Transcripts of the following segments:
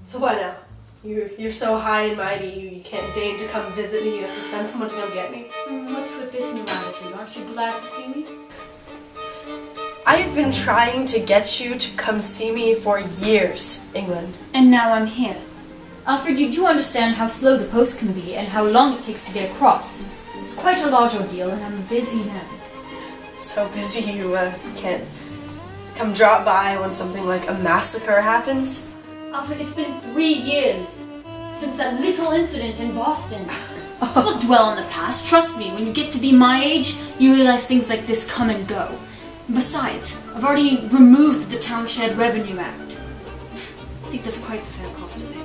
So what now? You're so high and mighty, you can't deign to come visit me, you have to send someone to come get me? What's with this new attitude? Aren't you glad to see me? I've been trying to get you to come see me for years, England. And now I'm here. Alfred, you do understand how slow the post can be and how long it takes to get across. It's quite a large ordeal and I'm a busy man. So busy you can't come drop by when something like a massacre happens? Alfred, it's been 3 years since that little incident in Boston. Let's not dwell on the past. Trust me, when you get to be my age, you realize things like this come and go. And besides, I've already removed the Town Shed Revenue Act. I think that's quite the fair cost to pay.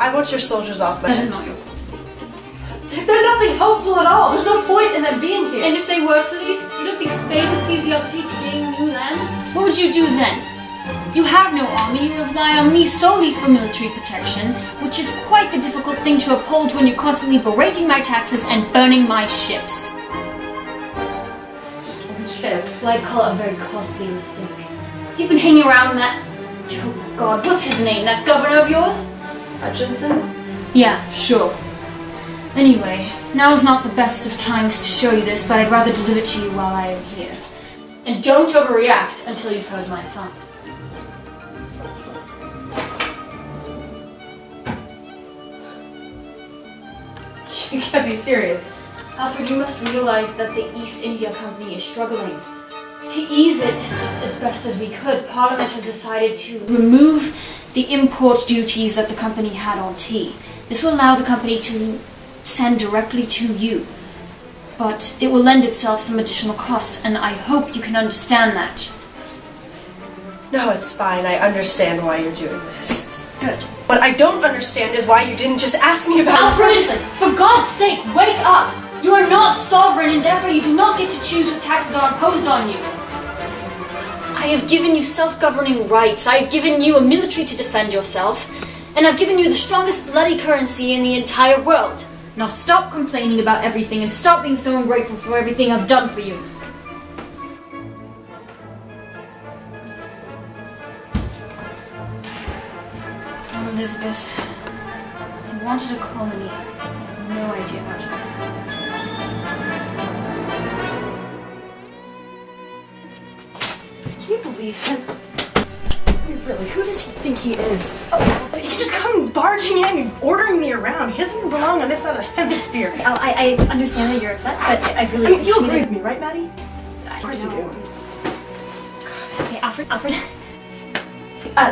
I want your soldiers off my That head. is not your call to make. They're nothing helpful at all. There's no point in them being here. And if they were to leave, you don't think Spain would seize the opportunity to gain new land? What would you do then? You have no army, you rely on me solely for military protection, which is quite the difficult thing to uphold when you're constantly berating my taxes and burning my ships. It's just one ship. Well, I'd call it a very costly mistake. You've been hanging around that... Oh God, what's his name? That governor of yours? Hutchinson? Yeah, sure. Anyway, now's not the best of times to show you this, but I'd rather deliver it to you while I am here. And don't overreact until you've heard my side. You can't be serious. Alfred, you must realize that the East India Company is struggling. To ease it as best as we could, Parliament has decided to remove the import duties that the company had on tea. This will allow the company to send directly to you. But it will lend itself some additional cost, and I hope you can understand that. No, it's fine. I understand why you're doing this. Good. What I don't understand is why you didn't just ask me about Alfred, for God's sake, wake up! You are not sovereign, and therefore you do not get to choose what taxes are imposed on you. I have given you self-governing rights. I have given you a military to defend yourself, and I've given you the strongest bloody currency in the entire world. Now stop complaining about everything and stop being so ungrateful for everything I've done for you. Oh, Elizabeth, if you wanted a colony, I have no idea how to explain that to you. Can you believe him? Really, who does he think he is? He just come barging in, ordering me around. He doesn't even belong on this side of the hemisphere. I understand that you're upset, but I really I mean, you appreciate agree it. with me, right, Maddie? Of course you do. Okay, Alfred.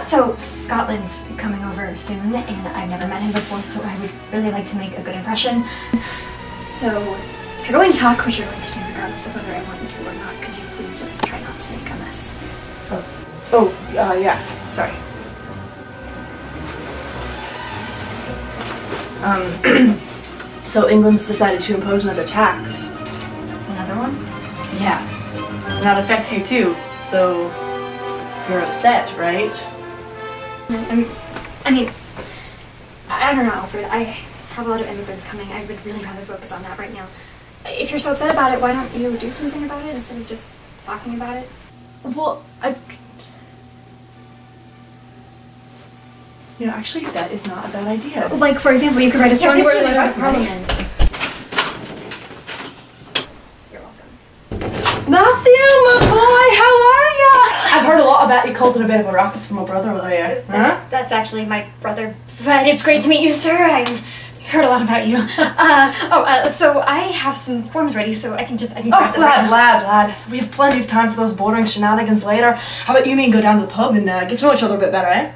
So Scotland's coming over soon, and I've never met him before, so I would really like to make a good impression. So, if you're going to talk, what you're going to do, regardless of whether I want you to or not, could you please just try not to make a mess? Yeah. Sorry. So England's decided to impose another tax. Another one? Yeah. And that affects you too. So you're upset, right? I mean, I don't know, Alfred. I have a lot of immigrants coming. I would really rather focus on that right now. If you're so upset about it, why don't you do something about it instead of just talking about it? Well, actually, that is not a bad idea. Like, for example, you could write a strong thanks word for the letter to advice, Maddie. Parliament. You're welcome. Matthew, my boy, how are ya? I've heard a lot about you causing a bit of a ruckus for my brother over there. Huh? That's actually my brother. But it's great to meet you, sir. I've heard a lot about you. So I have some forms ready, so I can grab them. Lad. We have plenty of time for those bordering shenanigans later. How about you and me go down to the pub and get to know each other a bit better, eh?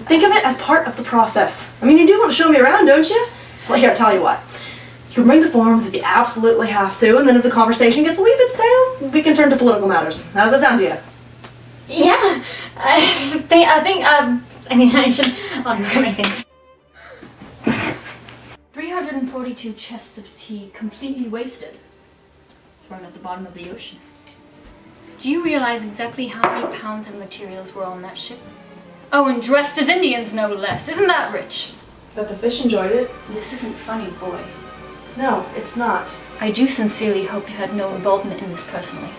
Think of it as part of the process. I mean, you do want to show me around, don't you? Well, here, I'll tell you what. You can bring the forms if you absolutely have to, and then if the conversation gets a wee bit stale, we can turn to political matters. How's that sound to you? Yeah, I should. I'll go get my things. 342 chests of tea completely wasted. Thrown at the bottom of the ocean. Do you realize exactly how many pounds of materials were on that ship? Oh, and dressed as Indians, no less. Isn't that rich? But the fish enjoyed it. This isn't funny, boy. No, it's not. I do sincerely hope you had no involvement in this personally.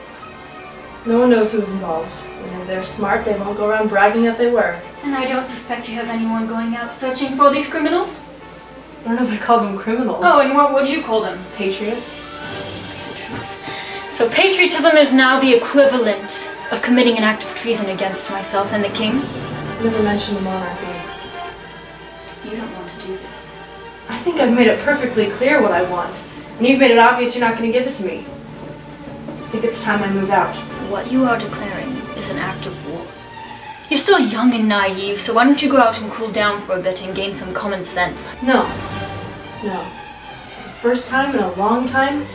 No one knows who was involved. And if they're smart, they won't go around bragging that they were. And I don't suspect you have anyone going out searching for these criminals? I don't know if I call them criminals. Oh, and what would you call them? Patriots? Patriots. So patriotism is now the equivalent of committing an act of treason against myself and the king? Never mention the monarchy. You don't want to do this. I think I've made it perfectly clear what I want. And you've made it obvious you're not going to give it to me. I think it's time I move out. What you are declaring is an act of war. You're still young and naive, so why don't you go out and cool down for a bit and gain some common sense? No. No. For the first time in a long time,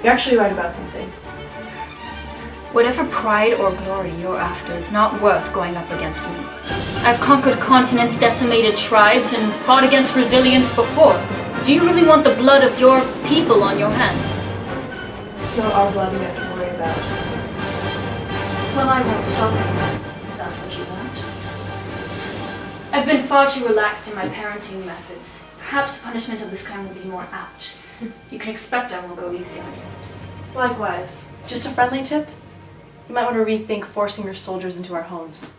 you're actually right about something. Whatever pride or glory you're after is not worth going up against me. I've conquered continents, decimated tribes, and fought against resilience before. Do you really want the blood of your people on your hands? It's not our blood we have to worry about. Well, I won't stop you, if that's what you want. I've been far too relaxed in my parenting methods. Perhaps punishment of this kind will be more apt. You can expect I will go easy on you. Likewise. Just a friendly tip? You might want to rethink forcing your soldiers into our homes.